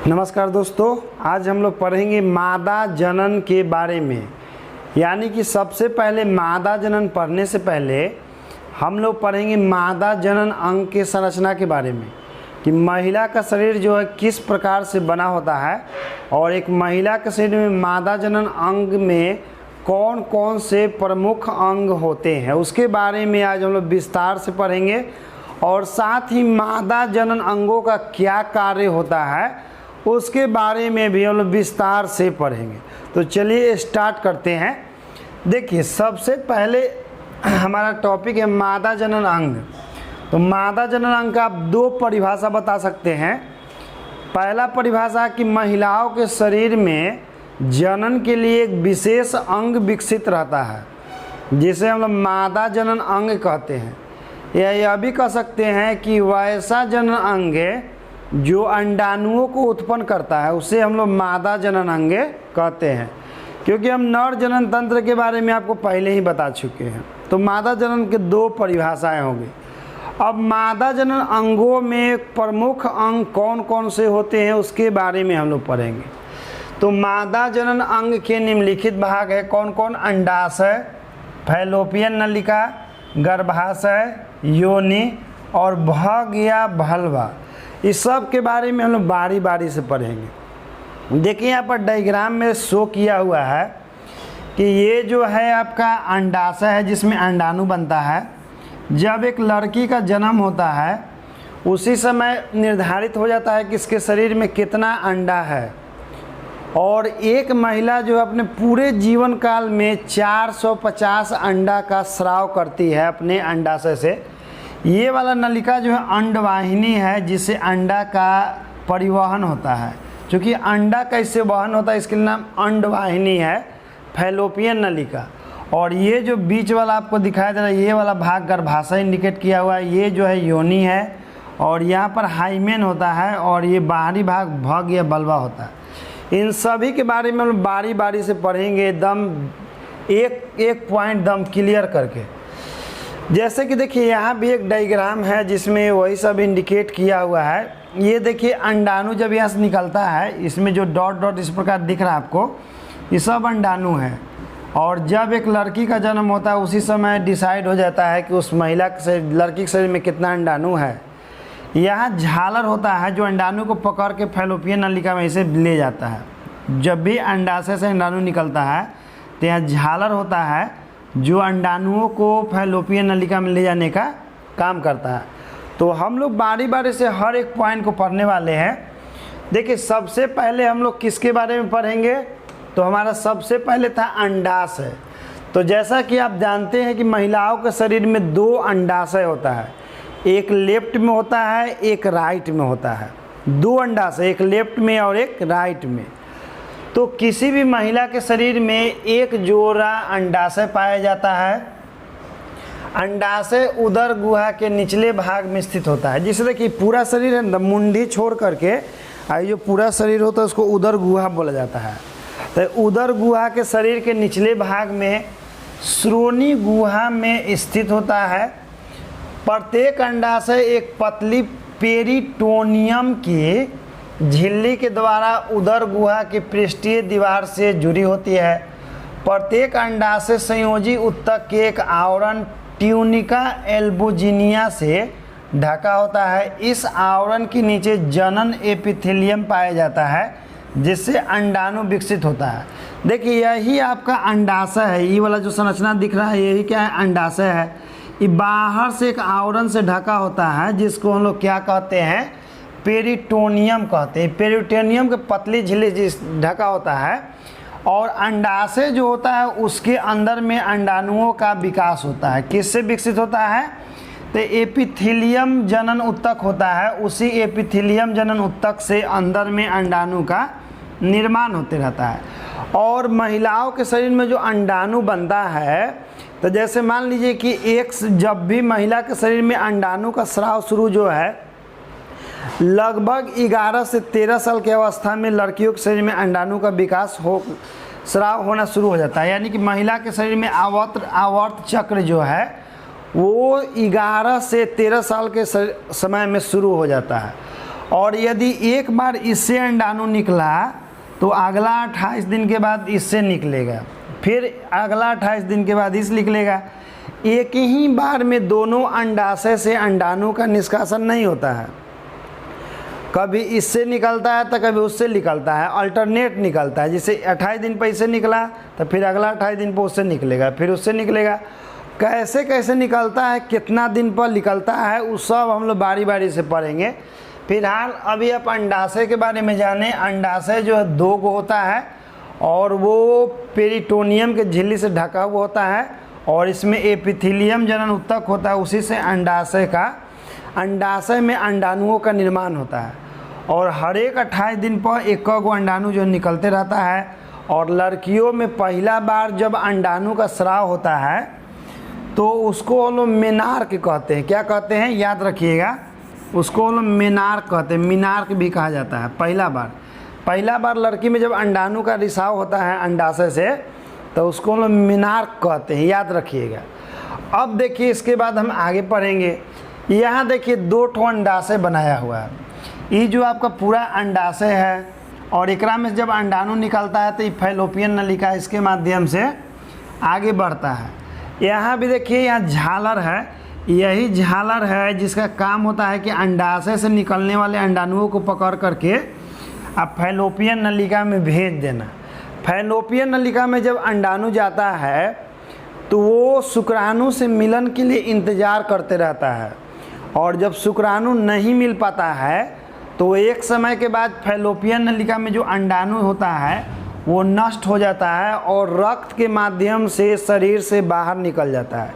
नमस्कार दोस्तों, आज हम लोग पढ़ेंगे मादा जनन के बारे में। यानी कि सबसे पहले मादा जनन पढ़ने से पहले हम लोग पढ़ेंगे मादा जनन अंग के संरचना के बारे में कि महिला का शरीर जो है किस प्रकार से बना होता है और एक महिला के शरीर में मादा जनन अंग में कौन कौन से प्रमुख अंग होते हैं, उसके बारे में आज हम लोग विस्तार से पढ़ेंगे। और साथ ही मादा जनन अंगों का क्या कार्य होता है उसके बारे में भी हम लोग विस्तार से पढ़ेंगे। तो चलिए स्टार्ट करते हैं। देखिए, सबसे पहले हमारा टॉपिक है मादा जनन अंग। तो मादा जनन अंग का आप दो परिभाषा बता सकते हैं। पहला परिभाषा कि महिलाओं के शरीर में जनन के लिए एक विशेष अंग विकसित रहता है जिसे हम लोग मादा जनन अंग कहते हैं। या यह भी कह सकते हैं कि वैसा जनन अंग जो अंडाणुओं को उत्पन्न करता है उसे हम लोग मादा जनन अंग कहते हैं, क्योंकि हम नर जनन तंत्र के बारे में आपको पहले ही बता चुके हैं। तो मादा जनन के दो परिभाषाएं होंगी। अब मादा जनन अंगों में प्रमुख अंग कौन कौन से होते हैं उसके बारे में हम लोग पढ़ेंगे। तो मादा जनन अंग के निम्नलिखित भाग है कौन कौन? अंडाशय, फैलोपियन नलिका, गर्भाशय, योनि और भग या भल्वा। इस सब के बारे में हम लोग बारी बारी से पढ़ेंगे। देखिए, यहाँ पर डायग्राम में शो किया हुआ है कि ये जो है आपका अंडाशय है जिसमें अंडाणु बनता है। जब एक लड़की का जन्म होता है उसी समय निर्धारित हो जाता है कि इसके शरीर में कितना अंडा है। और एक महिला जो अपने पूरे जीवन काल में 450 अंडा का स्राव करती है अपने अंडाशय से। ये वाला नलिका जो है अंडवाहिनी है जिससे अंडा का परिवहन होता है। क्योंकि अंडा कैसे वहन होता है इसके नाम अंडवाहिनी है, फैलोपियन नलिका। और ये जो बीच वाला आपको दिखाई दे रहा है ये वाला भाग गर्भाशय इंडिकेट किया हुआ है, ये जो है योनि है। और यहाँ पर हाइमेन होता है और ये बाहरी भाग भग या बल्वा होता है। इन सभी के बारे में हम बारी बारी से पढ़ेंगे, एकदम एक एक पॉइंट दम क्लियर करके। जैसे कि देखिए, यहाँ भी एक डायग्राम है जिसमें वही सब इंडिकेट किया हुआ है। ये देखिए, अंडाणु जब यहाँ से निकलता है, इसमें जो डॉट डॉट इस प्रकार दिख रहा है आपको, ये सब अंडाणु है। और जब एक लड़की का जन्म होता है उसी समय डिसाइड हो जाता है कि उस महिला के लड़की के शरीर में कितना अंडाणु है। यहाँ झालर होता है जो अंडाणु को पकड़ के फैलोपियन नलिका में इसे ले जाता है। जब भी अंडाशय से अंडाणु निकलता है तो यहाँ झालर होता है जो अंडाणुओं को फैलोपियन नलिका में ले जाने का काम करता है। तो हम लोग बारी बारी से हर एक पॉइंट को पढ़ने वाले हैं। देखिए, सबसे पहले हम लोग किसके बारे में पढ़ेंगे? तो हमारा सबसे पहले था अंडाशय। तो जैसा कि आप जानते हैं कि महिलाओं के शरीर में दो अंडाशय होता है, एक लेफ्ट में होता है, एक राइट में होता है। दो अंडाशय, एक लेफ्ट में और एक राइट में। तो किसी भी महिला के शरीर में एक जोड़ा अंडाशय पाया जाता है। अंडाशय उदर गुहा के निचले भाग में स्थित होता है। जिसे देखिए पूरा शरीर है, मुंडी छोड़ करके जो पूरा शरीर होता है उसको उदर गुहा बोला जाता है। तो उदर गुहा के शरीर के निचले भाग में श्रोणि गुहा में स्थित होता है। प्रत्येक अंडाशय एक पतली पेरिटोनियम की झिल्ली के द्वारा उदर गुहा की पृष्ठीय दीवार से जुड़ी होती है। प्रत्येक अंडाशय संयोजी ऊतक के एक आवरण ट्यूनिका एल्बुजिनिया से ढका होता है। इस आवरण के नीचे जनन एपिथेलियम पाया जाता है जिससे अंडाणु विकसित होता है। देखिए, यही आपका अंडाशय है। ये वाला जो संरचना दिख रहा है यही क्या है? अंडाशय है। ये बाहर से एक आवरण से ढका होता है जिसको हम लोग क्या कहते हैं? पेरिटोनियम कहते हैं। पेरिटोनियम के पतली झिल्ली जिस ढका होता है। और अंडाशय जो होता है उसके अंदर में अंडाणुओं का विकास होता है। किससे विकसित होता है? तो एपिथेलियम जनन ऊतक होता है, उसी एपिथेलियम जनन ऊतक से अंदर में अंडाणु का निर्माण होते रहता है। और महिलाओं के शरीर में जो अंडाणु बनता है, तो जैसे मान लीजिए कि जब भी महिला के शरीर में अंडाणु का स्राव शुरू जो है लगभग 11 से 13 साल की अवस्था में लड़कियों के शरीर में अंडाणु का विकास स्राव होना शुरू हो जाता है। यानी कि महिला के शरीर में आवर्त चक्र जो है वो 11 से 13 साल के समय में शुरू हो जाता है। और यदि एक बार इससे अंडाणु निकला तो अगला 28 दिन के बाद इससे निकलेगा, फिर अगला 28 दिन के बाद इस निकलेगा। एक ही बार में दोनों अंडाशय से अंडाणु का निष्कासन नहीं होता है, कभी इससे निकलता है तो कभी उससे निकलता है, अल्टरनेट निकलता है। जैसे 28 दिन पर इससे निकला तो फिर अगला 28 दिन पर उससे निकलेगा, फिर उससे निकलेगा। कैसे कैसे निकलता है, कितना दिन पर निकलता है, उस सब हम लोग बारी बारी से पढ़ेंगे। फिलहाल अभी आप अंडाशय के बारे में जाने। अंडाशय जो है 2 को होता है और वो पेरिटोनियम के झिल्ली से ढका हुआ होता है और इसमें एपिथेलियम जनन ऊतक होता है, उसी से अंडाशय में अंडाणुओं का निर्माण होता है। और हर एक 28 दिन पर 1 गो अंडाणु जो निकलते रहता है। और लड़कियों में पहला बार जब अंडाणु का स्राव होता है तो उसको हम लोग मेनार्क कहते हैं। क्या कहते हैं, याद रखिएगा, उसको हम लोग मेनार्क कहते हैं, मीनार्क भी कहा जाता है। पहला बार लड़की में जब अंडाणु का रिसाव होता है अंडाशय से तो उसको हम लोग मीनार्क कहते हैं, याद रखिएगा। अब देखिए इसके बाद हम आगे पढ़ेंगे। यहाँ देखिए 2 ठो अंडाशय बनाया हुआ है। ये जो आपका पूरा अंडाशय है और एकरा में जब अंडाणु निकलता है तो ये फैलोपियन नलिका इसके माध्यम से आगे बढ़ता है। यहाँ भी देखिए, यहाँ झालर है, यही झालर है जिसका काम होता है कि अंडाशय से निकलने वाले अंडाणुओं को पकड़ करके अब फैलोपियन नलिका में भेज देना। फैलोपियन नलिका में जब अंडाणु जाता है तो वो शुक्राणु से मिलन के लिए इंतज़ार करते रहता है और जब शुक्राणु नहीं मिल पाता है तो एक समय के बाद फैलोपियन नलिका में जो अंडाणु होता है वो नष्ट हो जाता है और रक्त के माध्यम से शरीर से बाहर निकल जाता है,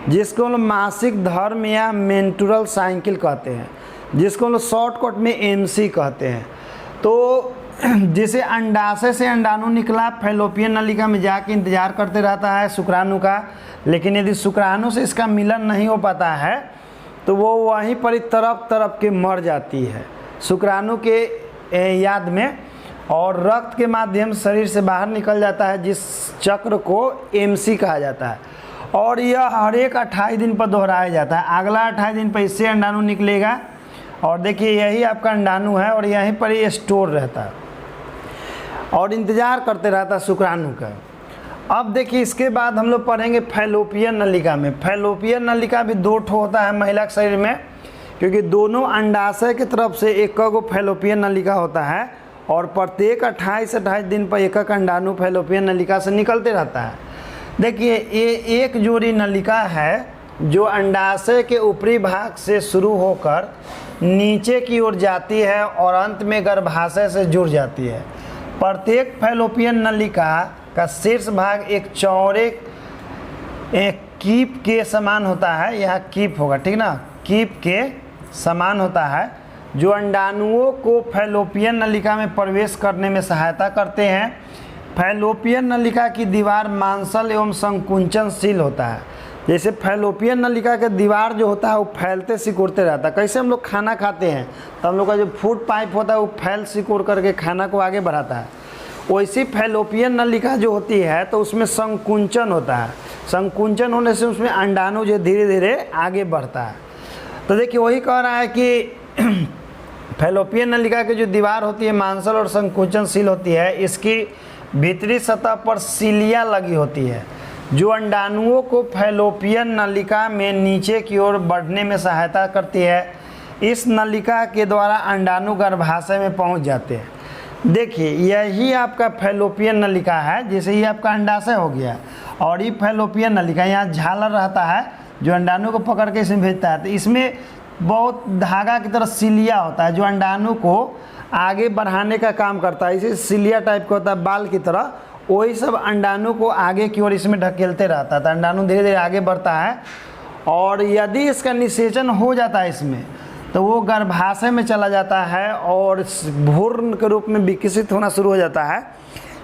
जिसको हम लोग मासिक धर्म या मेंस्ट्रुअल साइकिल कहते हैं, जिसको हम लोग शॉर्टकट में MC कहते हैं। तो जैसे अंडाशय से अंडाणु निकला, फैलोपियन नलिका में जाके इंतज़ार करते रहता है शुक्राणु का, लेकिन यदि शुक्राणु से इसका मिलन नहीं हो पाता है तो वो वहीं पर ही तड़प के मर जाती है शुक्राणु के याद में और रक्त के माध्यम से शरीर से बाहर निकल जाता है, जिस चक्र को MC कहा जाता है। और यह हर एक 28 दिन पर दोहराया जाता है। अगला 28 दिन पर इससे अंडाणु निकलेगा और देखिए यही आपका अंडाणु है और यहीं पर ही स्टोर रहता है और इंतज़ार करते रहता है शुक्राणु का। अब देखिए इसके बाद हम लोग पढ़ेंगे फैलोपियन नलिका में। फैलोपियन नलिका भी 2 ठो होता है महिला के शरीर में, क्योंकि दोनों अंडाशय की तरफ से 1 गो फैलोपियन नलिका होता है और प्रत्येक 28 दिन पर 1 अंडाणु फैलोपियन नलिका से निकलते रहता है। देखिए ये एक जोड़ी नलिका है जो अंडाशय के ऊपरी भाग से शुरू होकर नीचे की ओर जाती है और अंत में गर्भाशय से जुड़ जाती है। प्रत्येक फैलोपियन नलिका का शीर्ष भाग एक चौड़े एक कीप के समान होता है। यहाँ कीप होगा, ठीक ना, कीप के समान होता है जो अंडाणुओं को फैलोपियन नलिका में प्रवेश करने में सहायता करते हैं। फैलोपियन नलिका की दीवार मांसल एवं संकुचनशील होता है। जैसे फैलोपियन नलिका के दीवार जो होता है वो फैलते सिकुड़ते रहता है। कैसे हम लोग खाना खाते हैं तो हम लोग का जो फूड पाइप होता है वो फैल सिकुड़ करके खाना को आगे बढ़ाता है, वैसी फैलोपियन नलिका जो होती है तो उसमें संकुचन होता है। संकुचन होने से उसमें अंडाणु जो धीरे धीरे आगे बढ़ता है। तो देखिए वही कह रहा है कि फैलोपियन नलिका की जो दीवार होती है मांसल और संकुचनशील होती है। इसकी भीतरी सतह पर सिलिया लगी होती है जो अंडाणुओं को फैलोपियन नलिका में नीचे की ओर बढ़ने में सहायता करती है। इस नलिका के द्वारा अंडाणु गर्भाशय में पहुंच जाते हैं। देखिए यही आपका फैलोपियन नलिका है, जैसे ये आपका अंडाशय हो गया और ये फैलोपियन नलिका, यहाँ झालर रहता है जो अंडाणु को पकड़ के इसमें भेजता है। तो इसमें बहुत धागा की तरह सिलिया होता है जो अंडाणु को आगे बढ़ाने का काम करता है। इसे सिलिया टाइप का होता है बाल की तरह, वही सब अंडाणु को आगे की ओर इसमें ढकेलते रहता है। तो अंडाणु धीरे धीरे आगे बढ़ता है और यदि इसका निषेचन हो जाता है इसमें तो वो गर्भाशय में चला जाता है और भ्रूण के रूप में विकसित होना शुरू हो जाता है।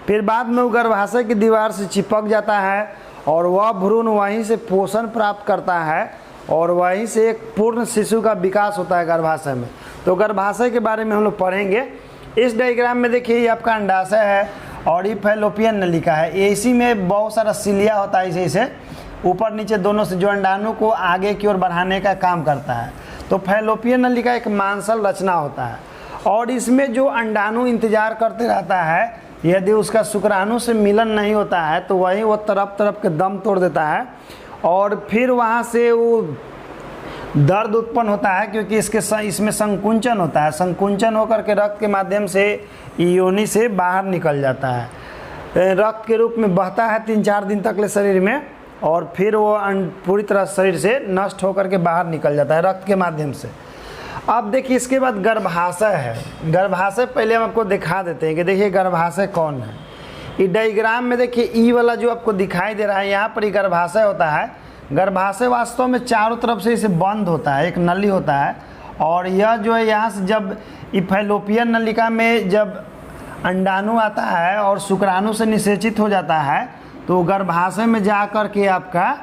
फिर बाद में वो गर्भाशय की दीवार से चिपक जाता है और वह भ्रूण वहीं से पोषण प्राप्त करता है और वहीं से एक पूर्ण शिशु का विकास होता है गर्भाशय में। तो गर्भाशय के बारे में हम लोग पढ़ेंगे। इस डायग्राम में देखिए ये आपका अंडाशय है और ये फैलोपियन नलिका है। इसी में बहुत सारा सिलिया होता है, इसे ऊपर नीचे दोनों से, जो अंडाणु को आगे की ओर बढ़ाने का काम करता है। तो फैलोपियन नलिका एक मांसल रचना होता है और इसमें जो अंडाणु इंतजार करते रहता है, यदि उसका शुक्राणु से मिलन नहीं होता है तो वही वो तरफ तरफ के दम तोड़ देता है और फिर वहाँ से वो दर्द उत्पन्न होता है, क्योंकि इसमें संकुंचन होता है। संकुंचन होकर के रक्त के माध्यम से योनि से बाहर निकल जाता है, रक्त के रूप में बहता है 3-4 दिन तक ले शरीर में, और फिर वो पूरी तरह शरीर से नष्ट होकर के बाहर निकल जाता है रक्त के माध्यम से। अब देखिए इसके बाद गर्भाशय है। गर्भाशय पहले हम आपको दिखा देते हैं कि देखिए गर्भाशय कौन है। ये डायग्राम में देखिए ई वाला जो आपको दिखाई दे रहा है, यहाँ पर ही गर्भाशय होता है। गर्भाशय वास्तव में चारों तरफ से इसे बंद होता है, एक नली होता है, और यह जो है यहाँ से जब फैलोपियन नलिका में जब अंडाणु आता है और शुक्राणु से निषेचित हो जाता है तो गर्भाशय में जा कर के आपका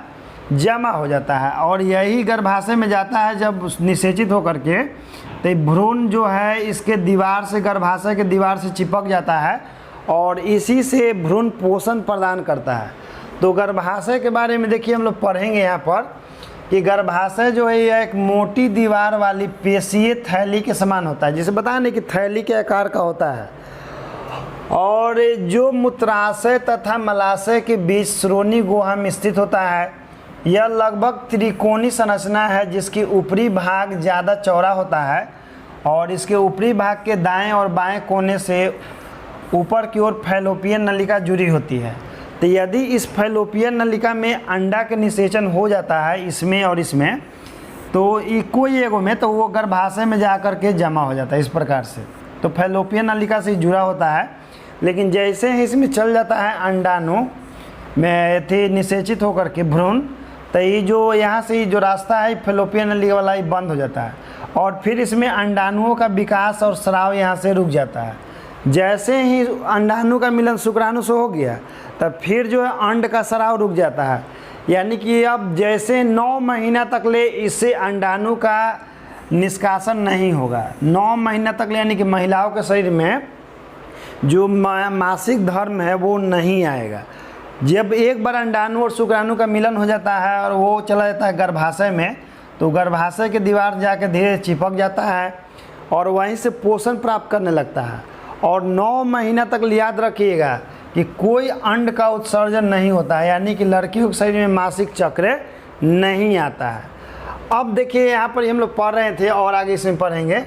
जमा हो जाता है, और यही गर्भाशय में जाता है जब निषेचित होकर के, तो भ्रूण जो है इसके दीवार से, गर्भाशय के दीवार से चिपक जाता है और इसी से भ्रूण पोषण प्रदान करता है। तो गर्भाशय के बारे में देखिए हम लोग पढ़ेंगे यहाँ पर कि गर्भाशय जो है यह एक मोटी दीवार वाली पेशीय थैली के समान होता है, जिसे बताया नहीं कि थैली के आकार का होता है, और जो मूत्राशय तथा मलाशय के बीच श्रोणि गुहा में स्थित होता है। यह लगभग त्रिकोणीय संरचना है जिसकी ऊपरी भाग ज़्यादा चौड़ा होता है और इसके ऊपरी भाग के दाएं और बाएं कोने से ऊपर की ओर फैलोपियन नलिका जुड़ी होती है। तो यदि इस फैलोपियन नलिका में अंडा के निषेचन हो जाता है इसमें और इसमें, तो कोई एगो में, तो वो गर्भाशय में जा कर के जमा हो जाता है इस प्रकार से। तो फैलोपियन नलिका से जुड़ा होता है, लेकिन जैसे ही इसमें चल जाता है अंडाणु में थे निषेचित होकर के भ्रूण, तो ये जो यहाँ से जो रास्ता है फैलोपियन नलिका वाला ही बंद हो जाता है और फिर इसमें अंडाणुओं का विकास और स्राव यहाँ से रुक जाता है। जैसे ही अंडाणु का मिलन शुक्राणु से हो गया तब फिर जो है अंड का स्राव रुक जाता है, यानी कि अब जैसे 9 महीना तक ले इससे अंडाणु का निष्कासन नहीं होगा। 9 महीना तक ले, यानी कि महिलाओं के शरीर में जो मासिक धर्म है वो नहीं आएगा। जब एक बार अंडाणु और शुक्राणु का मिलन हो जाता है और वो चला जाता है गर्भाशय में, तो गर्भाशय की दीवार जाके धीरे चिपक जाता है और वहीं से पोषण प्राप्त करने लगता है। और 9 महीना तक याद रखिएगा कि कोई अंड का उत्सर्जन नहीं होता है, यानी कि लड़कियों के शरीर में मासिक चक्र नहीं आता है। अब देखिए यहाँ पर हम लोग पढ़ रहे थे और आगे इसमें पढ़ेंगे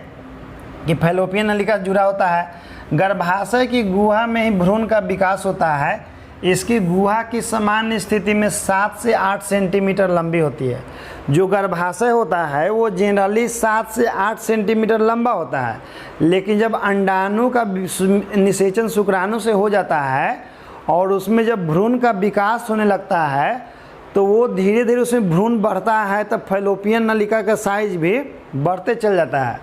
कि फैलोपियन नलिका जुड़ा होता है। गर्भाशय की गुहा में ही भ्रूण का विकास होता है। इसकी गुहा की सामान्य स्थिति में 7 से 8 सेंटीमीटर लंबी होती है। जो गर्भाशय होता है वो जनरली 7 से 8 सेंटीमीटर लंबा होता है, लेकिन जब अंडाणु का निषेचन शुक्राणु से हो जाता है और उसमें जब भ्रूण का विकास होने लगता है तो वो धीरे धीरे उसमें भ्रूण बढ़ता है, तब फैलोपियन नलिका का साइज भी बढ़ते चल जाता है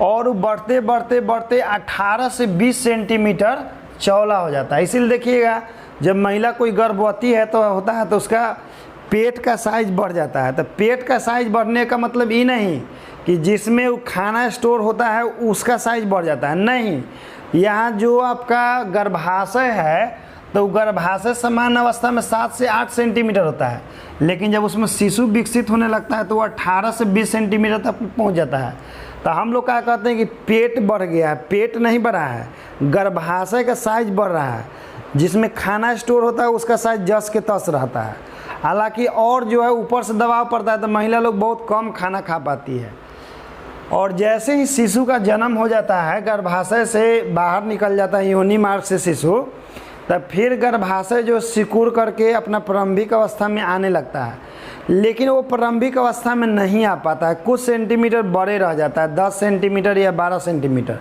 और बढ़ते बढ़ते बढ़ते 18 से 20 सेंटीमीटर चौड़ा हो जाता है। इसीलिए देखिएगा जब महिला कोई गर्भवती है तो होता है तो उसका पेट का साइज बढ़ जाता है। तो पेट का साइज बढ़ने का मतलब ये नहीं कि जिसमें वो खाना स्टोर होता है उसका साइज बढ़ जाता है, नहीं। यहाँ जो आपका गर्भाशय है तो गर्भाशय समान अवस्था में 7 से 8 सेंटीमीटर होता है, लेकिन जब उसमें शिशु विकसित होने लगता है तो वो 18 से 20 सेंटीमीटर तक पहुँच जाता है। तो हम लोग क्या कहते हैं कि पेट बढ़ गया है। पेट नहीं बढ़ा है, गर्भाशय का साइज बढ़ रहा है। जिसमें खाना स्टोर होता है उसका साइज जस के तस रहता है। हालांकि और जो है ऊपर से दबाव पड़ता है तो महिला लोग बहुत कम खाना खा पाती है। और जैसे ही शिशु का जन्म हो जाता है, गर्भाशय से बाहर निकल जाता है योनि मार्ग से शिशु, तब फिर गर्भाशय जो सिकुड़ करके अपना प्रारंभिक अवस्था में आने लगता है, लेकिन वो प्रारंभिक अवस्था में नहीं आ पाता है। कुछ सेंटीमीटर बड़े रह जाता है, 10 सेंटीमीटर या 12 सेंटीमीटर।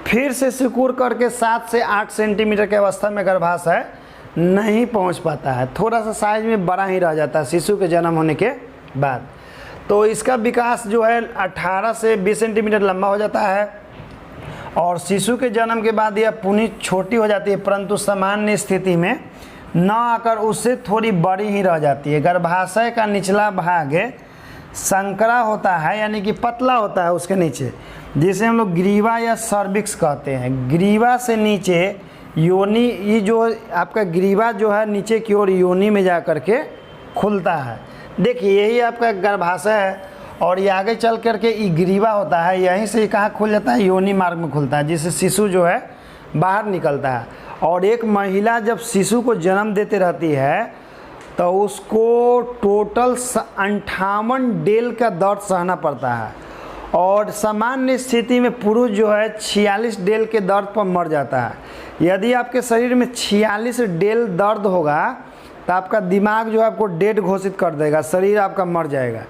फिर से सिकुड़ करके 7 से 8 सेंटीमीटर की अवस्था में गर्भाशय नहीं पहुंच पाता है, थोड़ा सा साइज में बड़ा ही रह जाता है शिशु के जन्म होने के बाद। तो इसका विकास जो है 18 से 20 सेंटीमीटर लंबा हो जाता है और शिशु के जन्म के बाद यह पुनी छोटी हो जाती है, परंतु सामान्य स्थिति में न आकर उससे थोड़ी बड़ी ही रह जाती है। गर्भाशय का निचला भाग संकरा होता है, यानी कि पतला होता है उसके नीचे, जिसे हम लोग ग्रीवा या सर्विक्स कहते हैं। ग्रीवा से नीचे योनि, ये जो आपका ग्रीवा जो है नीचे की ओर योनि में जा कर के खुलता है। देखिए यही आपका गर्भाशय है और ये आगे चल करके ये ग्रीवा होता है, यहीं से कहाँ खुल जाता है, योनि मार्ग में खुलता है, जिससे शिशु जो है बाहर निकलता है। और एक महिला जब शिशु को जन्म देते रहती है तो उसको टोटल 58 डेल का दर्द सहना पड़ता है। और सामान्य स्थिति में पुरुष जो है 46 डेल के दर्द पर मर जाता है। यदि आपके शरीर में 46 डेल दर्द होगा तो आपका दिमाग जो है आपको डेड घोषित कर देगा, शरीर आपका मर जाएगा।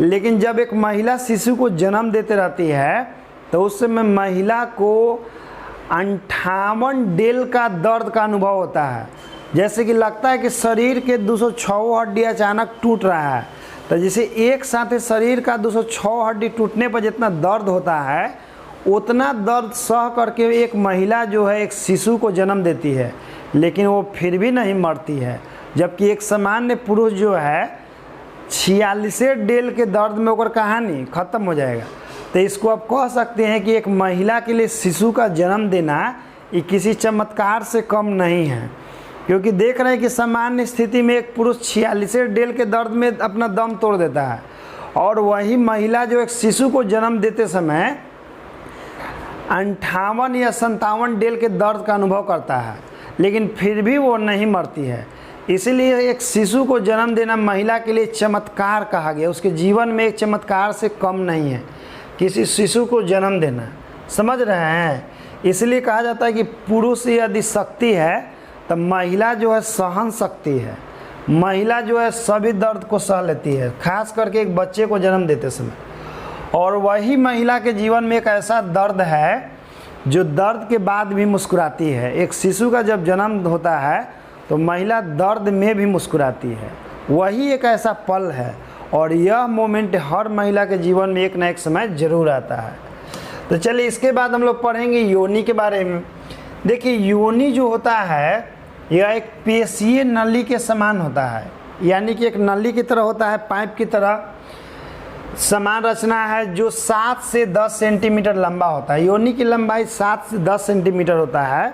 लेकिन जब एक महिला शिशु को जन्म देते रहती है तो उस समय महिला को 58 डेल का दर्द का अनुभव होता है। जैसे कि लगता है कि शरीर के 206 हड्डी अचानक टूट रहा है। तो जैसे एक साथ शरीर का 206 हड्डी टूटने पर जितना दर्द होता है उतना दर्द सह करके एक महिला जो है एक शिशु को जन्म देती है, लेकिन वो फिर भी नहीं मरती है। जबकि एक सामान्य पुरुष जो है 46 डेल के दर्द में होकर कहानी ख़त्म हो जाएगा। तो इसको आप कह सकते हैं कि एक महिला के लिए शिशु का जन्म देना ये किसी चमत्कार से कम नहीं है, क्योंकि देख रहे हैं कि सामान्य स्थिति में एक पुरुष 46 डेल के दर्द में अपना दम तोड़ देता है, और वही महिला जो एक शिशु को जन्म देते समय 58 या 57 डेल के दर्द का अनुभव करता है, लेकिन फिर भी वो नहीं मरती है। इसीलिए एक शिशु को जन्म देना महिला के लिए चमत्कार कहा गया। उसके जीवन में एक चमत्कार से कम नहीं है किसी शिशु को जन्म देना, समझ रहे हैं। इसलिए कहा जाता है कि पुरुष यदि शक्ति है तो महिला जो है सहन शक्ति है। महिला जो है सभी दर्द को सह लेती है, खास करके एक बच्चे को जन्म देते समय। और वही महिला के जीवन में एक ऐसा दर्द है जो दर्द के बाद भी मुस्कुराती है। एक शिशु का जब जन्म होता है तो महिला दर्द में भी मुस्कुराती है, वही एक ऐसा पल है। और यह मोमेंट हर महिला के जीवन में एक ना एक समय जरूर आता है। तो चलिए इसके बाद हम लोग पढ़ेंगे योनि के बारे में। देखिए योनि जो होता है यह एक पेशीय नली के समान होता है, यानी कि एक नली की तरह होता है, पाइप की तरह समान रचना है, जो 7 से 10 सेंटीमीटर लंबा होता है। योनि की लंबाई 7 से 10 सेंटीमीटर होता है,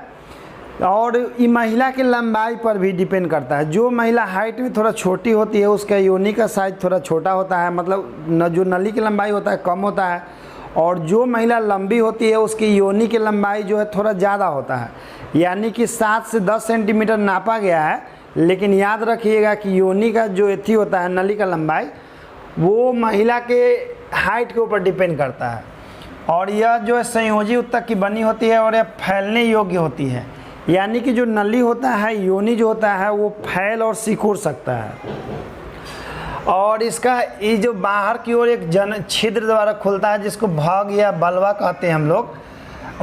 और ये महिला की लंबाई पर भी डिपेंड करता है। जो महिला हाइट में थोड़ा छोटी होती है उसका योनि का साइज थोड़ा छोटा होता है, मतलब जो नली की लंबाई होता है कम होता है, और जो महिला लंबी होती है उसकी योनि की लंबाई जो है थोड़ा ज़्यादा होता है। यानी कि 7 से 10 सेंटीमीटर नापा गया है, लेकिन याद रखिएगा कि योनि का जो एथी होता है नली का लंबाई वो महिला के हाइट के ऊपर डिपेंड करता है। और यह जो है संयोजी ऊतक की बनी होती है और यह फैलने योग्य होती है। यानी कि जो नली होता है, योनि जो होता है वो फैल और सिकुड़ सकता है। और इसका ये जो बाहर की ओर एक छिद्र द्वारा खुलता है जिसको भग या बलवा कहते हैं हम लोग।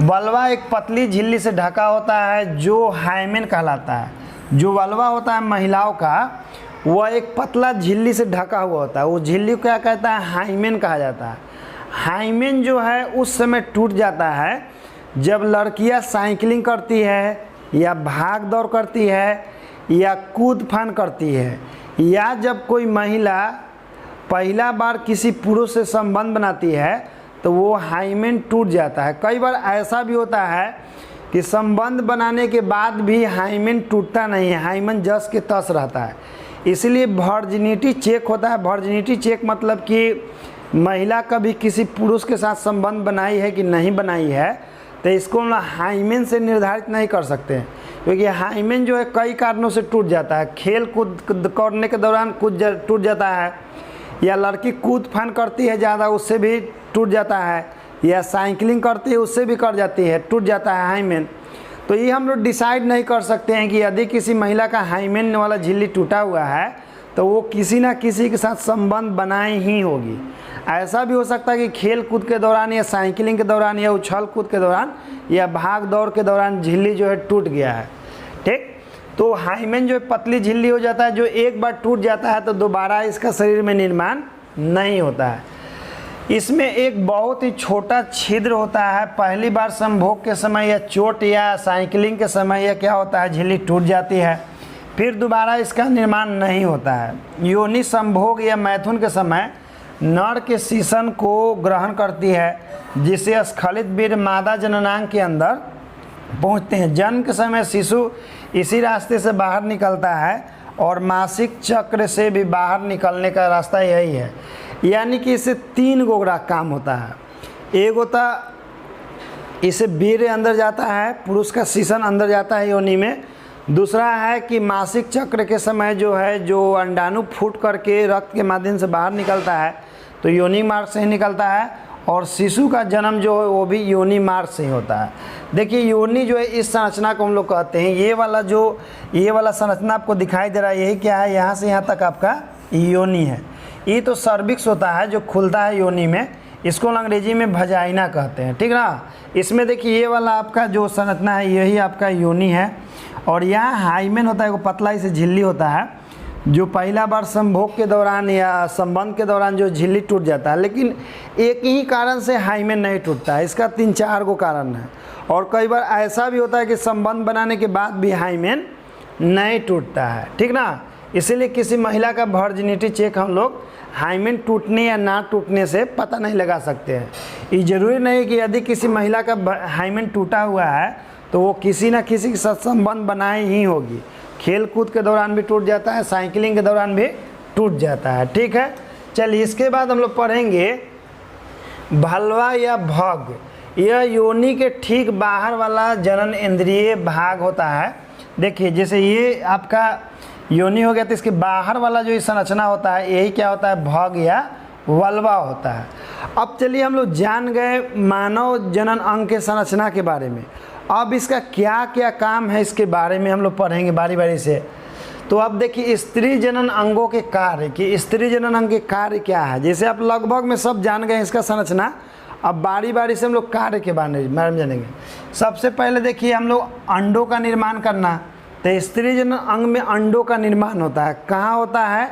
बलवा एक पतली झिल्ली से ढका होता है जो हाइमेन कहलाता है। जो बलवा होता है महिलाओं का वह एक पतला झिल्ली से ढका हुआ होता है, वो झिल्ली को क्या कहता है, हाइमेन कहा जाता है। हाइमेन जो है उस समय टूट जाता है जब लड़कियां साइकिलिंग करती है या भाग दौड़ करती है या कूद फान करती है, या जब कोई महिला पहला बार किसी पुरुष से संबंध बनाती है तो वो हाइमेन टूट जाता है। कई बार ऐसा भी होता है कि संबंध बनाने के बाद भी हाइमेन टूटता नहीं है, हाइमेन जस के तस रहता है। इसलिए वर्जिनिटी चेक होता है। वर्जिनिटी चेक मतलब कि महिला कभी किसी पुरुष के साथ संबंध बनाई है कि नहीं बनाई है, तो इसको हम हाइमेन से निर्धारित नहीं कर सकते हैं, क्योंकि हाइमेन जो है कई कारणों से टूट जाता है। खेल कूद करने के दौरान टूट जाता है, या लड़की कूद फान करती है ज़्यादा उससे भी टूट जाता है, या साइकिलिंग करती है उससे भी कर जाती है, टूट जाता है हाइमेन। तो ये हम लोग डिसाइड नहीं कर सकते हैं कि यदि किसी महिला का हाइमेन वाला झिल्ली टूटा हुआ है तो वो किसी ना किसी के साथ संबंध बनाए ही होगी। ऐसा भी हो सकता है कि खेल कूद के दौरान या साइकिलिंग के दौरान या उछल कूद के दौरान या भाग दौड़ के दौरान झिल्ली जो है टूट गया है। ठीक, तो हाइमेन जो पतली झिल्ली हो जाता है, जो एक बार टूट जाता है तो दोबारा इसका शरीर में निर्माण नहीं होता है। इसमें एक बहुत ही छोटा छिद्र होता है। पहली बार संभोग के समय या चोट या साइकिलिंग के समय या क्या होता है, झिल्ली टूट जाती है, फिर दोबारा इसका निर्माण नहीं होता है। योनि संभोग या मैथुन के समय नर के शीशन को ग्रहण करती है, जिसे स्खलित वीर्य मादा जननांग के अंदर पहुंचते हैं। जन्म के समय शिशु इसी रास्ते से बाहर निकलता है और मासिक चक्र से भी बाहर निकलने का रास्ता यही है। यानी कि इससे 3 गोगरा काम होता है। एक होता इसे वीर्य अंदर जाता है, पुरुष का सीसन अंदर जाता है योनि में। दूसरा है कि मासिक चक्र के समय जो है जो अंडाणु फूट करके रक्त के माध्यम से बाहर निकलता है तो योनि मार्ग से ही निकलता है, और शिशु का जन्म जो है वो भी योनि मार्ग से ही होता है। देखिए योनि जो है इस संरचना को हम लोग कहते हैं, ये वाला संरचना आपको दिखाई दे रहा है, यही क्या है, यहाँ से यहाँ तक आपका योनि है। ये तो सर्विक्स होता है जो खुलता है योनि में, इसको अंग्रेजी में वजाइना कहते हैं, ठीक ना। इसमें देखिए ये वाला आपका जो संरचना है यही आपका योनि है, और यहाँ हाइमेन होता है, वो पतला से झिल्ली होता है जो पहला बार संभोग के दौरान या संबंध के दौरान जो झिल्ली टूट जाता है, लेकिन एक ही कारण से हाइमेन नहीं टूटता है, इसका 3-4 गो कारण है। और कई बार ऐसा भी होता है कि संबंध बनाने के बाद भी हाइमेन नहीं टूटता है, ठीक ना। इसीलिए किसी महिला का वर्जिनिटी चेक हम लोग हाइमेन टूटने या ना टूटने से पता नहीं लगा सकते हैं। ये जरूरी नहीं कि यदि किसी महिला का हाइमेन टूटा हुआ है तो वो किसी न किसी के साथ संबंध बनाए ही होगी। खेल कूद के दौरान भी टूट जाता है, साइकिलिंग के दौरान भी टूट जाता है, ठीक है। चलिए इसके बाद हम लोग पढ़ेंगे भलवा या भग। यह योनि के ठीक बाहर वाला जनन इंद्रिय भाग होता है। देखिए जैसे ये आपका योनि हो गया तो इसके बाहर वाला जो संरचना होता है यही क्या होता है, भग या वल्वा होता है। अब चलिए हम लोग जान गए मानव जनन अंग के संरचना के बारे में। अब इसका क्या क्या काम है इसके बारे में हम लोग पढ़ेंगे बारी बारी से। तो अब देखिए स्त्री जनन अंगों के कार्य कि स्त्री जनन अंग के कार्य क्या है। जैसे आप लगभग में सब जान गए इसका संरचना, अब बारी बारी से हम लोग कार्य के बारे में जानेंगे। सबसे पहले देखिए हम लोग अंडों का निर्माण करना, तो स्त्री जनन अंग में अंडों का निर्माण होता है। कहाँ होता है,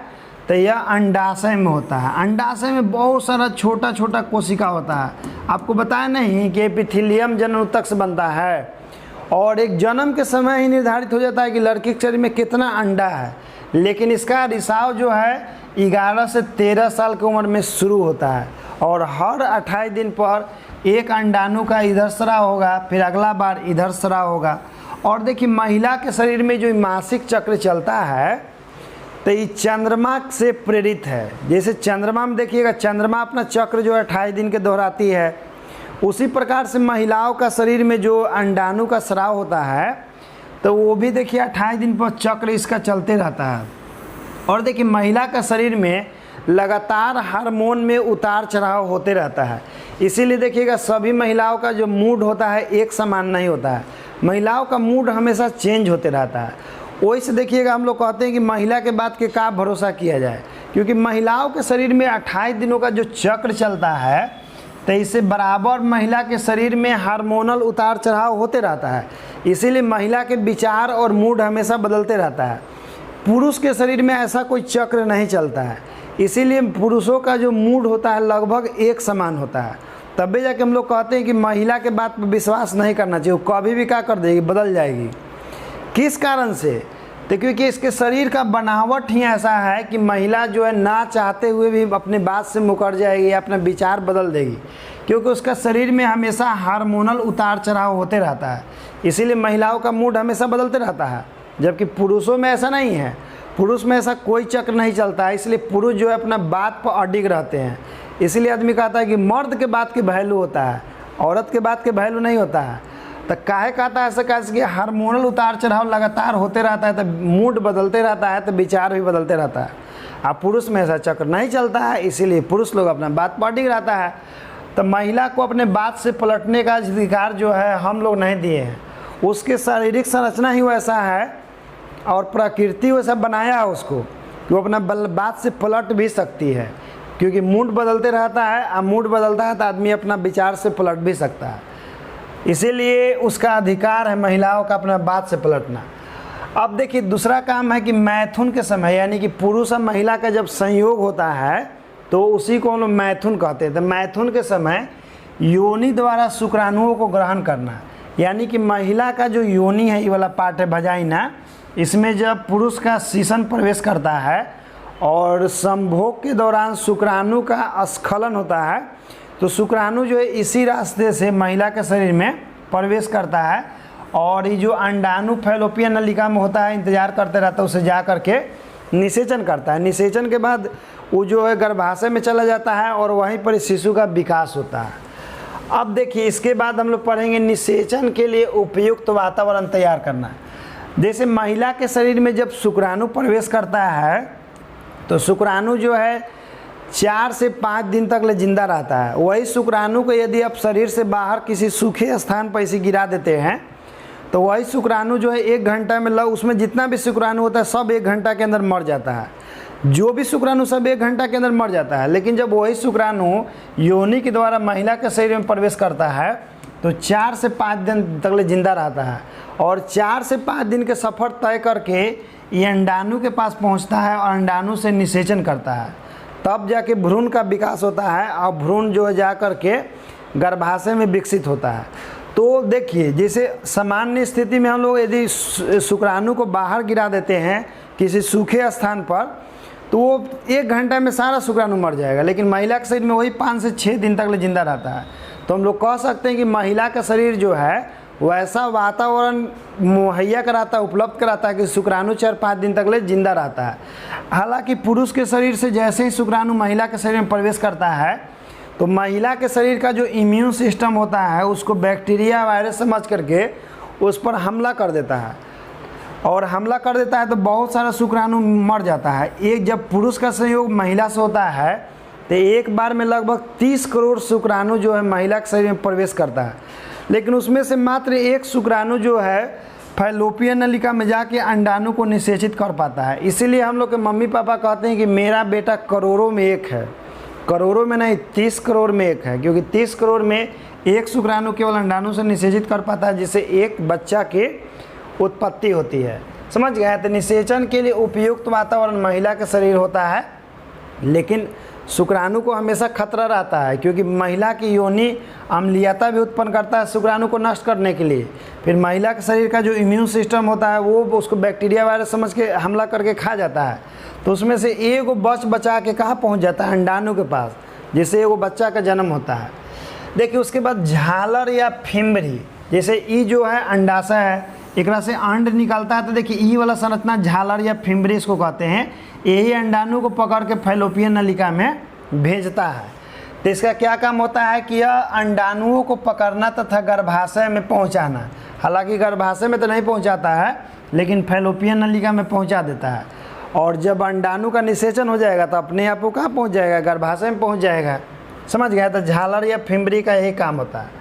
तो यह अंडाशय में होता है। अंडाशय में बहुत सारा छोटा छोटा कोशिका होता है। आपको बताया नहीं कि एपिथेलियम जनन ऊतक से बनता है, और एक जन्म के समय ही निर्धारित हो जाता है कि लड़की के शरीर में कितना अंडा है, लेकिन इसका रिसाव जो है 11 से 13 साल की उम्र में शुरू होता है, और हर 28 दिन पर एक अंडाणु का इधर स्राव होगा, फिर अगला बार इधर स्राव होगा। और देखिए महिला के शरीर में जो मासिक चक्र चलता है तो ये चंद्रमा से प्रेरित है। जैसे चंद्रमा में देखिएगा, चंद्रमा अपना चक्र जो 28 दिन के दोहराती है, उसी प्रकार से महिलाओं का शरीर में जो अंडाणु का स्राव होता है तो वो भी देखिए 28 दिन पर चक्र इसका चलते रहता है। और देखिए महिला का शरीर में लगातार हार्मोन में उतार चढ़ाव होते रहता है। इसीलिए देखिएगा सभी महिलाओं का जो मूड होता है एक समान नहीं होता है, महिलाओं का मूड हमेशा चेंज होते रहता है। वही से देखिएगा हम लोग कहते हैं कि महिला के बात के का भरोसा किया जाए, क्योंकि महिलाओं के शरीर में 28 दिनों का जो चक्र चलता है तो इससे बराबर महिला के शरीर में हार्मोनल उतार चढ़ाव होते रहता है। इसीलिए महिला के विचार और मूड हमेशा बदलते रहता है। पुरुष के शरीर में ऐसा कोई चक्र नहीं चलता है, इसीलिए पुरुषों का जो मूड होता है लगभग एक समान होता है। तभी जाके हम लोग कहते हैं कि महिला के बात पर विश्वास नहीं करना चाहिए, वो कभी भी क्या कर देगी, बदल जाएगी। किस कारण से, तो क्योंकि इसके शरीर का बनावट ही ऐसा है कि महिला जो है ना चाहते हुए भी अपने बात से मुकर जाएगी या अपना विचार बदल देगी, क्योंकि उसका शरीर में हमेशा हार्मोनल उतार चढ़ाव होते रहता है। इसीलिए महिलाओं का मूड हमेशा बदलते रहता है, जबकि पुरुषों में ऐसा नहीं है। पुरुष में ऐसा कोई चक्र नहीं चलता है, इसलिए पुरुष जो है अपना बात पर अडिग रहते हैं। इसीलिए आदमी कहता है कि मर्द के बात के वैल्यू होता है, औरत के बात के वैल्यू नहीं होता है। तो काहे कहता है ऐसा, कैसे कि हार्मोनल उतार चढ़ाव लगातार होते रहता है, तो मूड बदलते रहता है, तो विचार भी बदलते रहता है। अब पुरुष में ऐसा चक्र नहीं चलता है, इसीलिए पुरुष लोग अपना बात पर अडिग रहता है। तो महिला को अपने बात से पलटने का अधिकार जो है हम लोग नहीं दिए हैं। उसके शारीरिक संरचना ही वैसा है और प्रकृति वैसा बनाया है उसको कि वो अपना बात से पलट भी सकती है, क्योंकि मूड बदलते रहता है। अब मूड बदलता है तो आदमी अपना विचार से पलट भी सकता है, इसीलिए उसका अधिकार है महिलाओं का अपना बात से पलटना। अब देखिए दूसरा काम है कि मैथुन के समय, यानी कि पुरुष और महिला का जब संयोग होता है तो उसी को हम लोग मैथुन कहते हैं। तो मैथुन के समय योनि द्वारा शुक्राणुओं को ग्रहण करना, यानी कि महिला का जो योनि है, ये वाला पार्ट है वजाइना, इसमें जब पुरुष का सीसन प्रवेश करता है और संभोग के दौरान शुक्राणु का स्खलन होता है, तो शुक्राणु जो है इसी रास्ते से महिला के शरीर में प्रवेश करता है, और ये जो अंडाणु फैलोपियन नलिका में होता है इंतजार करते रहता है उसे जा करके निषेचन करता है। निषेचन के बाद वो जो है गर्भाशय में चला जाता है और वहीं पर शिशु का विकास होता है। अब देखिए इसके बाद हम लोग पढ़ेंगे निषेचन के लिए उपयुक्त वातावरण तैयार करना। जैसे महिला के शरीर में जब शुक्राणु प्रवेश करता है तो शुक्राणु जो है 4 से 5 दिन तक ले जिंदा रहता है। वही शुक्राणु को यदि आप शरीर से बाहर किसी सूखे स्थान पर इसे गिरा देते हैं तो वही शुक्राणु जो है 1 घंटा में उसमें जितना भी शुक्राणु होता है सब 1 घंटा के अंदर मर जाता है। जो भी शुक्राणु सब 1 घंटा के अंदर मर जाता है। लेकिन जब वही शुक्राणु योनि के द्वारा महिला के शरीर में प्रवेश करता है तो 4 से 5 दिन तक ले जिंदा रहता है और 4 से 5 दिन के सफ़र तय करके ये अंडाणु के पास पहुंचता है और अंडाणु से निषेचन करता है। तब जाके भ्रूण का विकास होता है और भ्रूण जो है जा कर के गर्भाशय में विकसित होता है। तो देखिए जैसे सामान्य स्थिति में हम लोग यदि शुक्राणु को बाहर गिरा देते हैं किसी सूखे स्थान पर तो वो 1 घंटा में सारा शुक्राणु मर जाएगा। लेकिन महिला के शरीर में वही 5 से 6 दिन तक जिंदा रहता है। तो हम लोग कह सकते हैं कि महिला का शरीर जो है वैसा वातावरण मुहैया कराता है, उपलब्ध कराता है कि शुक्राणु 4-5 दिन तक जिंदा रहता है। हालांकि पुरुष के शरीर से जैसे ही शुक्राणु महिला के शरीर में प्रवेश करता है तो महिला के शरीर का जो इम्यून सिस्टम होता है उसको बैक्टीरिया वायरस समझ करके उस पर हमला कर देता है और हमला कर देता है तो बहुत सारा शुक्राणु मर जाता है। एक जब पुरुष का संयोग महिला से होता है तो एक बार में लगभग 30 करोड़ शुक्राणु जो है महिला के शरीर में प्रवेश करता है। लेकिन उसमें से मात्र 1 शुक्राणु जो है फैलोपियन नलिका में जाके अंडाणु को निषेचित कर पाता है। इसीलिए हम लोग के मम्मी पापा कहते हैं कि मेरा बेटा करोड़ों में एक है। करोड़ों में नहीं 30 करोड़ में एक है, क्योंकि 30 करोड़ में 1 शुक्राणु केवल अंडाणु से निषेचित कर पाता है जिससे एक बच्चा की उत्पत्ति होती है। समझ गए? तो निषेचन के लिए उपयुक्त वातावरण महिला का शरीर होता है। लेकिन शुक्राणु को हमेशा खतरा रहता है क्योंकि महिला की योनि अम्लीयता भी उत्पन्न करता है शुक्राणु को नष्ट करने के लिए। फिर महिला के शरीर का जो इम्यून सिस्टम होता है वो उसको बैक्टीरिया वायरस समझ के हमला करके खा जाता है। तो उसमें से एगो बचा के कहाँ पहुँच जाता है? अंडाणु के पास, जिससे एगो बच्चा का जन्म होता है। देखिए उसके बाद झालर या फिम्बरी, जैसे ई जो है अंडाशय है, एकरा से अंड निकलता है। तो देखिए ई वाला संरचना झालर या फिम्बरी इसको कहते हैं। यही अंडाणु को पकड़ के फैलोपियन नलिका में भेजता है। तो इसका क्या काम होता है कि यह अंडाणुओं को पकड़ना तथा गर्भाशय में पहुंचाना। हालांकि गर्भाशय में तो नहीं पहुंचाता है लेकिन फैलोपियन नलिका में पहुंचा देता है। और जब अंडाणु का निषेचन हो जाएगा तो अपने आप वो कहाँ पहुँच जाएगा? गर्भाशय में पहुँच जाएगा। समझ गया? तो झालर या फिम्बरी का यही काम होता है।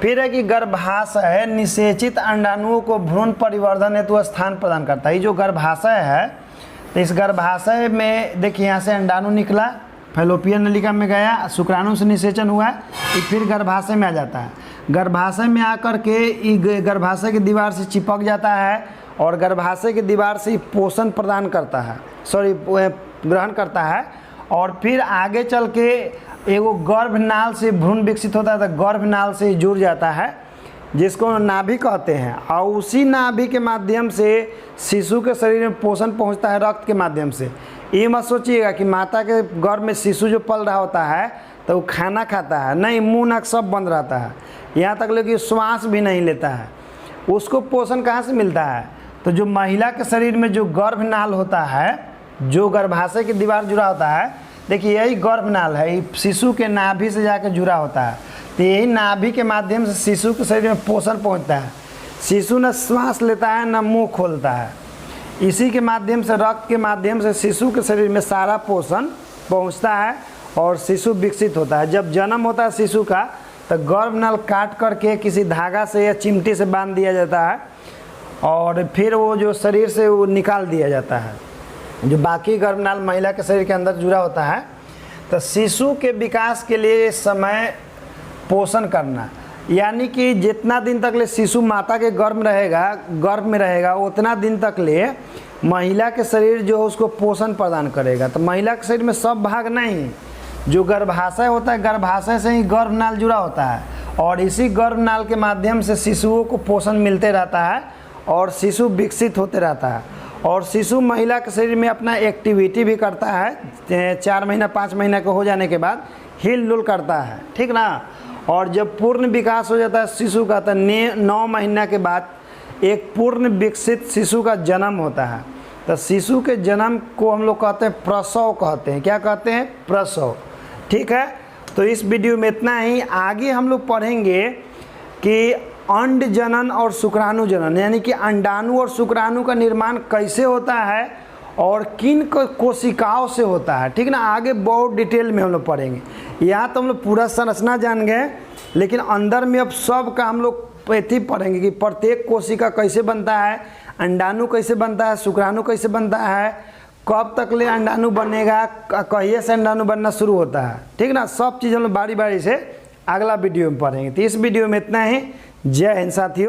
फिर है कि गर्भाशय निषेचित अंडाणुओं को भ्रूण परिवर्धन हेतु स्थान प्रदान करता है। ये जो गर्भाशय है तो इस गर्भाशय में देखिए यहाँ से अंडाणु निकला, फैलोपियन नलिका में गया, शुक्राणु से निषेचन हुआ, ये फिर गर्भाशय में आ जाता है। गर्भाशय में आकर के गर्भाशय की दीवार से चिपक जाता है और गर्भाशय की दीवार से पोषण प्रदान करता है, ग्रहण करता है। और फिर आगे चल के एगो गर्भनाल से भ्रूण विकसित होता है तो गर्भनाल से जुड़ जाता है जिसको नाभि कहते हैं। और उसी नाभि के माध्यम से शिशु के शरीर में पोषण पहुंचता है रक्त के माध्यम से। ये मत सोचिएगा कि माता के गर्भ में शिशु जो पल रहा होता है तो वो खाना खाता है, नहीं, मुंह नाक सब बंद रहता है, यहाँ तक लेकिन श्वास भी नहीं लेता है। उसको पोषण कहाँ से मिलता है? तो जो महिला के शरीर में जो गर्भनाल होता है, जो गर्भाशय की दीवार जुड़ा होता है, देखिए यही गर्भनाल है, ये शिशु के नाभि से जाकर जुड़ा होता है। तो यही नाभि के माध्यम से शिशु के शरीर में पोषण पहुंचता है। शिशु न श्वास लेता है न मुंह खोलता है, इसी के माध्यम से रक्त के माध्यम से शिशु के शरीर में सारा पोषण पहुंचता है और शिशु विकसित होता है। जब जन्म होता है शिशु का तो गर्भनाल काट करके किसी धागा से या चिमटी से बांध दिया जाता है और फिर वो जो शरीर से वो निकाल दिया जाता है। जो बाकी गर्भनाल महिला के शरीर के अंदर जुड़ा होता है। तो शिशु के विकास के लिए समय पोषण करना, यानी कि जितना दिन तक ले शिशु माता के गर्भ में रहेगा उतना दिन तक ले महिला के शरीर जो है उसको पोषण प्रदान करेगा। तो महिला के शरीर में सब भाग नहीं, जो गर्भाशय होता है गर्भाशय से ही गर्भनाल जुड़ा होता है और इसी गर्भनाल के माध्यम से शिशुओं को पोषण मिलते रहता है और शिशु विकसित होते रहता है। और शिशु महिला के शरीर में अपना एक्टिविटी भी करता है, 4 महीना 5 महीना के हो जाने के बाद हिल डुल करता है, ठीक ना। और जब पूर्ण विकास हो जाता है शिशु का तो 9 महीना के बाद एक पूर्ण विकसित शिशु का जन्म होता है। तो शिशु के जन्म को हम लोग कहते हैं प्रसव कहते हैं। क्या कहते हैं? प्रसव। ठीक है, तो इस वीडियो में इतना ही। आगे हम लोग पढ़ेंगे कि अंड जनन और शुक्राणु जनन, यानी कि अंडाणु और शुक्राणु का निर्माण कैसे होता है और किन कोशिकाओं से होता है। ठीक ना, आगे बहुत डिटेल में हम लोग पढ़ेंगे। यहाँ तो हम लोग पूरा संरचना जान गए, लेकिन अंदर में अब सब का हम लोग पैथी पढ़ेंगे कि प्रत्येक कोशिका कैसे बनता है, अंडाणु कैसे बनता है, शुक्राणु कैसे बनता है, कब तक ले अंडाणु बनेगा, कहिए से अंडाणु बनना शुरू होता है। ठीक ना, सब चीज़ हम लोग बारी बारी से अगला वीडियो में पढ़ेंगे। तो इस वीडियो में इतना ही। जय हिंद साथियों।